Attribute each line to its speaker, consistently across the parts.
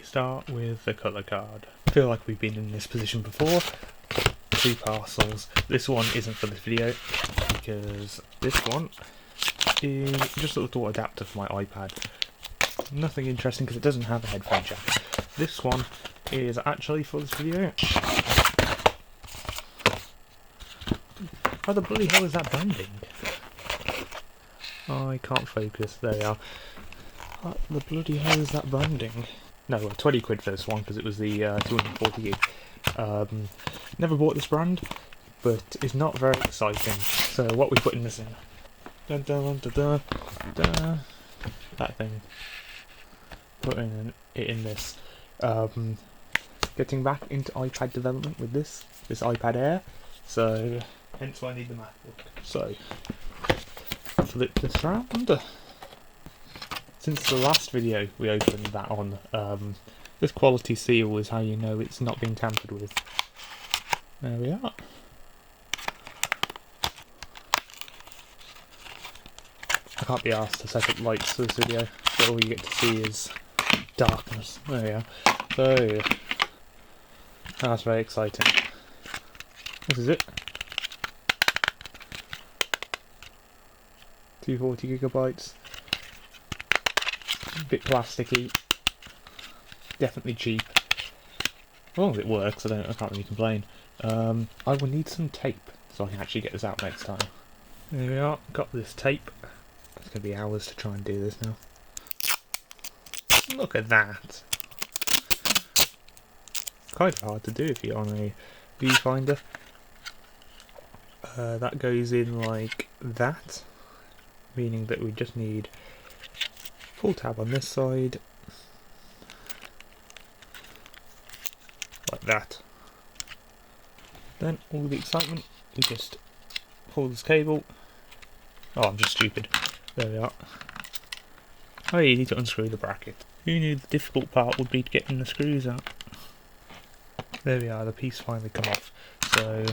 Speaker 1: start with the colour card. I feel like we've been in this position before. 2 parcels. This one isn't for this video because this one is just a little adapter for my iPad. Nothing interesting because it doesn't have a headphone jack. This one is actually for this video. How the bloody hell is that branding? Oh, I can't focus. There we are. What the bloody hell is that branding? No, well, 20 quid for this one because it was the 240 gig. Never bought this brand, but it's not very exciting. So what we putting this in? Dun, dun, dun, dun, dun. That thing. Putting it in this. Getting back into iPad development with this iPad Air. So hence why I need the MacBook. So flip this round. Since the last video we opened that on, this quality seal is how you know it's not being tampered with. There we are. I can't be asked to set up lights for this video, so all you get to see is darkness. There we are. So that's very exciting. This is it. 240 gigabytes. A bit plasticky. Definitely cheap. As long as it works, I can't really complain. I will need some tape so I can actually get this out next time. There we are. Got this tape. It's going to be hours to try and do this now. Look at that. Kind of hard to do if you're on a viewfinder. That goes in like that, meaning that we just need full tab on this side, like that. Then all the excitement, you just pull this cable. Oh, I'm just stupid. There we are. Oh, you need to unscrew the bracket. Who knew the difficult part would be getting the screws out? There we are, the piece finally come off. So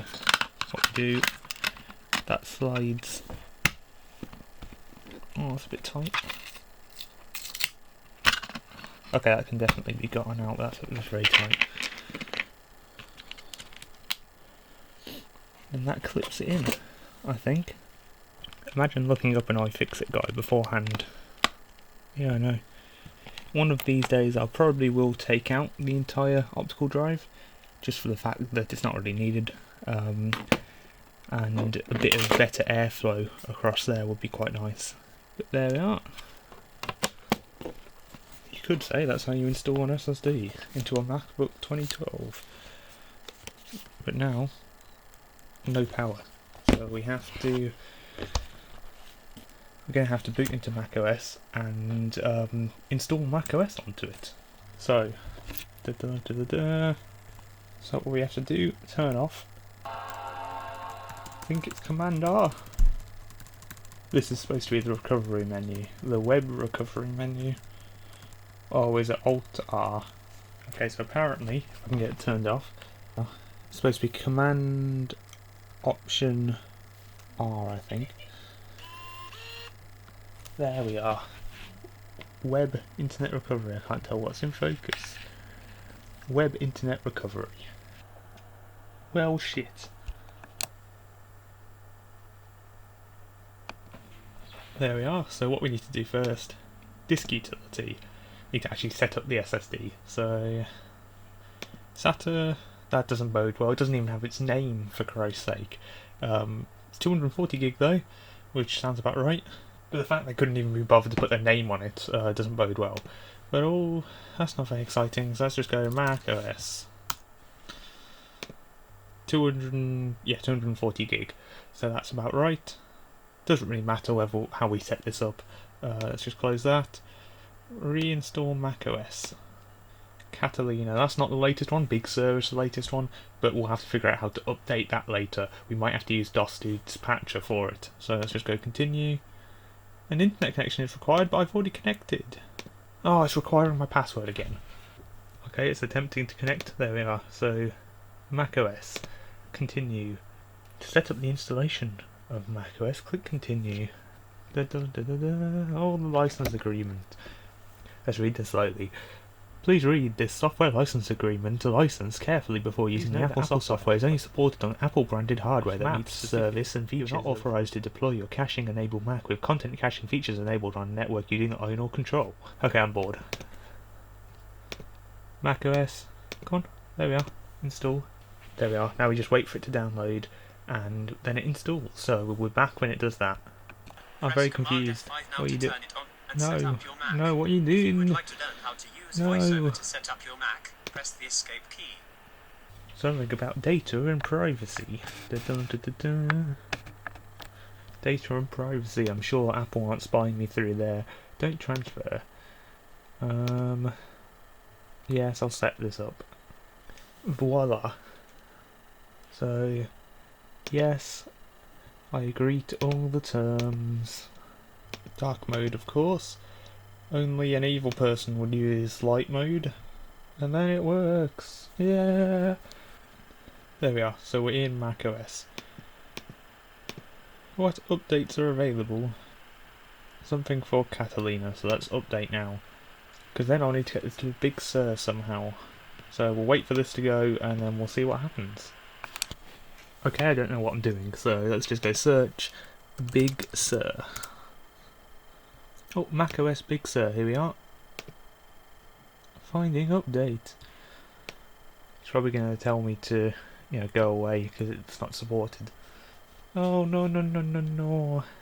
Speaker 1: what we do, that slides. Oh, it's a bit tight. Okay, that can definitely be gotten out. That's very tight. And that clips it in, I think. Imagine looking up an iFixit guide beforehand. Yeah, I know. One of these days I probably will take out the entire optical drive, just for the fact that it's not really needed. And a bit of better airflow across there would be quite nice. But there we are. You could say that's how you install an SSD into a MacBook 2012. But now, no power. So we're going to have to boot into macOS and install macOS onto it. So, so what we have to do, turn off. I think it's Command R. This is supposed to be the recovery menu, the web recovery menu. Oh, is it Alt R? Okay, so apparently, if I can get it turned off, it's supposed to be Command Option R, I think. There we are. Web Internet Recovery. I can't tell what's in focus. Web Internet Recovery. Well, shit. There we are. So what we need to do first, disk utility. Need to actually set up the SSD. So SATA, that doesn't bode well. It doesn't even have its name, for Christ's sake. It's 240 gig though, which sounds about right. But the fact they couldn't even be bothered to put their name on it doesn't bode well. But that's not very exciting. So let's just go Mac OS. 240 gig. So that's about right. Doesn't really matter how we set this up. Let's just close that. Reinstall macOS. Catalina, that's not the latest one. Big Sur is the latest one, but we'll have to figure out how to update that later. We might have to use DOS-Dude's patcher for it. So let's just go continue. An internet connection is required, but I've already connected. Oh, it's requiring my password again. Okay, it's attempting to connect. There we are. So macOS. Continue. To set up the installation of macOS, click continue. Oh, the license agreement. Let's read this slowly. Please read this software license agreement or license carefully before using the Apple software. Is only supported on Apple-branded hardware that meets service and features. You're not authorized to deploy your caching-enabled Mac with content caching features enabled on a network you do not own or control. Okay, I'm bored. macOS. Come on. There we are. Install. There we are. Now we just wait for it to download, and then it installs. So we're back when it does that. I'm very confused. What are you doing? No, no, what are you doing? If you would like to learn how to use VoiceOver to set up your Mac, press the escape key. Something about data and privacy. Data and privacy. I'm sure Apple aren't spying me through there. Don't transfer. Yes, I'll set this up. Voila. So, yes, I agree to all the terms. Dark mode, of course. Only an evil person would use light mode. And then it works. Yeah. There we are. So we're in macOS. What updates are available? Something for Catalina, so let's update now. Because then I'll need to get this to Big Sur somehow. So we'll wait for this to go and then we'll see what happens. Okay, I don't know what I'm doing, so let's just go search Big Sur. Oh, macOS Big Sur, here we are. Finding update. It's probably going to tell me to, go away because it's not supported. Oh, no, no, no, no, no.